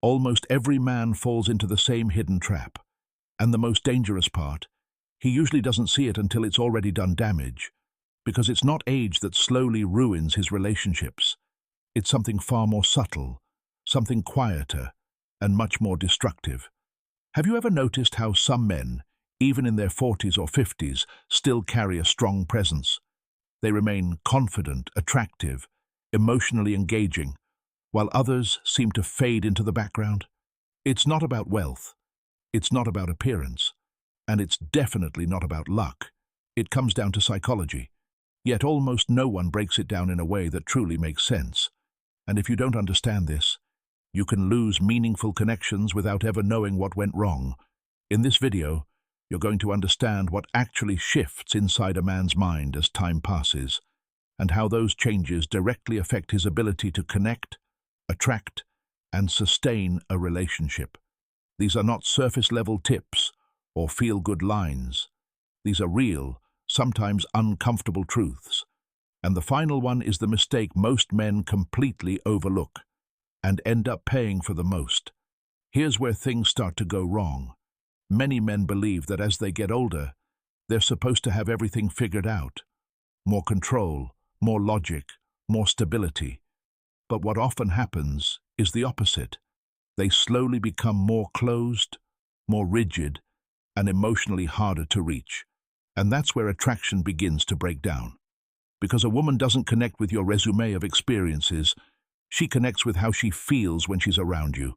Almost every man falls into the same hidden trap. And the most dangerous part, he usually doesn't see it until it's already done damage, because it's not age that slowly ruins his relationships. It's something far more subtle, something quieter, and much more destructive. Have you ever noticed how some men, even in their 40s or 50s, still carry a strong presence? They remain confident, attractive, emotionally engaging, while others seem to fade into the background? It's not about wealth. It's not about appearance. And it's definitely not about luck. It comes down to psychology. Yet almost no one breaks it down in a way that truly makes sense. And if you don't understand this, you can lose meaningful connections without ever knowing what went wrong. In this video, you're going to understand what actually shifts inside a man's mind as time passes, and how those changes directly affect his ability to connect, attract, and sustain a relationship. These are not surface-level tips or feel-good lines. These are real, sometimes uncomfortable truths. And the final one is the mistake most men completely overlook and end up paying for the most. Here's where things start to go wrong. Many men believe that as they get older, they're supposed to have everything figured out. More control, more logic, more stability. But what often happens is the opposite. They slowly become more closed, more rigid, and emotionally harder to reach. And that's where attraction begins to break down. Because a woman doesn't connect with your resume of experiences, she connects with how she feels when she's around you.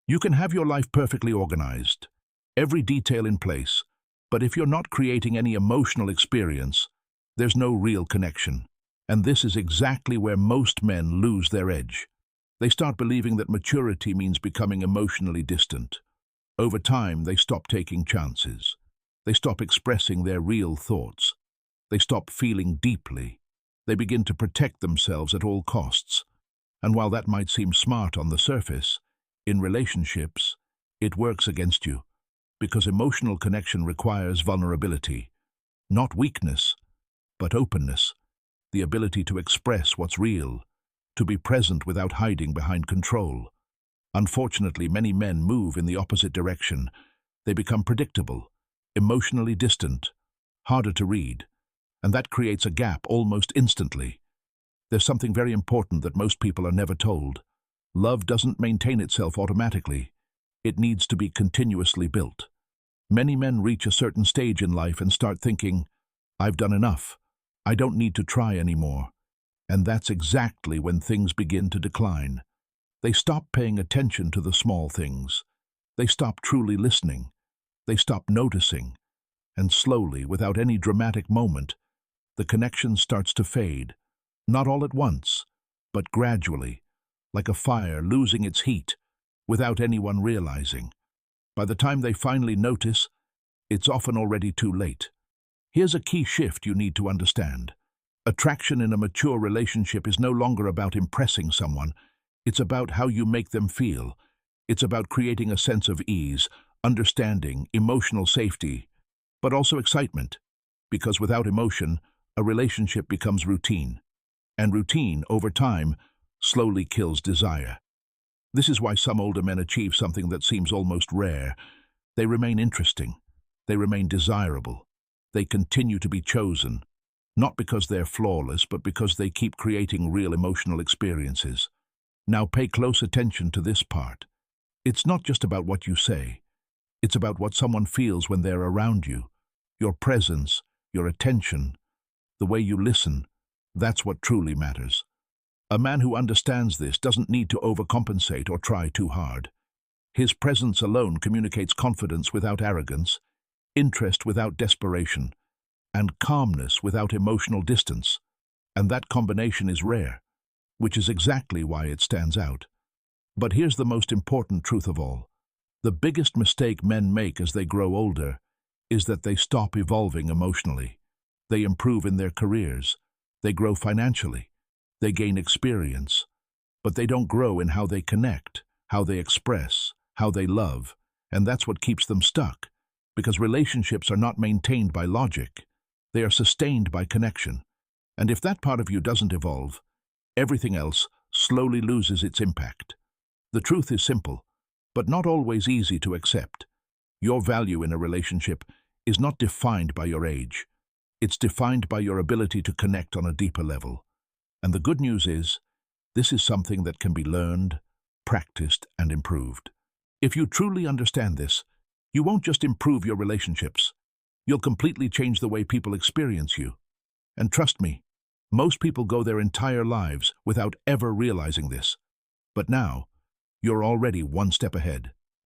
You can have your life perfectly organized, every detail in place, but if you're not creating any emotional experience, there's no real connection. And this is exactly where most men lose their edge. They start believing that maturity means becoming emotionally distant. Over time, they stop taking chances. They stop expressing their real thoughts. They stop feeling deeply. They begin to protect themselves at all costs. And while that might seem smart on the surface, in relationships, it works against you. Because emotional connection requires vulnerability. Not weakness, but openness. The ability to express what's real, to be present without hiding behind control. Unfortunately, many men move in the opposite direction. They become predictable, emotionally distant, harder to read, and that creates a gap almost instantly. There's something very important that most people are never told. Love doesn't maintain itself automatically. It needs to be continuously built. Many men reach a certain stage in life and start thinking, "I've done enough. I don't need to try anymore." And that's exactly when things begin to decline. They stop paying attention to the small things. They stop truly listening. They stop noticing. And slowly, without any dramatic moment, the connection starts to fade. Not all at once, but gradually, like a fire losing its heat, without anyone realizing. By the time they finally notice, it's often already too late. Here's a key shift you need to understand. Attraction in a mature relationship is no longer about impressing someone. It's about how you make them feel. It's about creating a sense of ease, understanding, emotional safety, but also excitement. Because without emotion, a relationship becomes routine. And routine, over time, slowly kills desire. This is why some older men achieve something that seems almost rare. They remain interesting. They remain desirable. They continue to be chosen, not because they're flawless, but because they keep creating real emotional experiences. Now pay close attention to this part. It's not just about what you say. It's about what someone feels when they're around you. Your presence, your attention, the way you listen, that's what truly matters. A man who understands this doesn't need to overcompensate or try too hard. His presence alone communicates confidence without arrogance, interest without desperation, and calmness without emotional distance. And that combination is rare, which is exactly why it stands out. But here's the most important truth of all. The biggest mistake men make as they grow older is that they stop evolving emotionally. They improve in their careers. They grow financially. They gain experience. But they don't grow in how they connect, how they express, how they love. And that's what keeps them stuck. Because relationships are not maintained by logic. They are sustained by connection. And if that part of you doesn't evolve, everything else slowly loses its impact. The truth is simple. but not always easy to accept. Your value in a relationship is not defined by your age. It's defined by your ability to connect on a deeper level. And the good news is, this is something that can be learned, practiced, and improved. If you truly understand this, you won't just improve your relationships. You'll completely change the way people experience you. And trust me, most people go their entire lives without ever realizing this. But now, you're already one step ahead.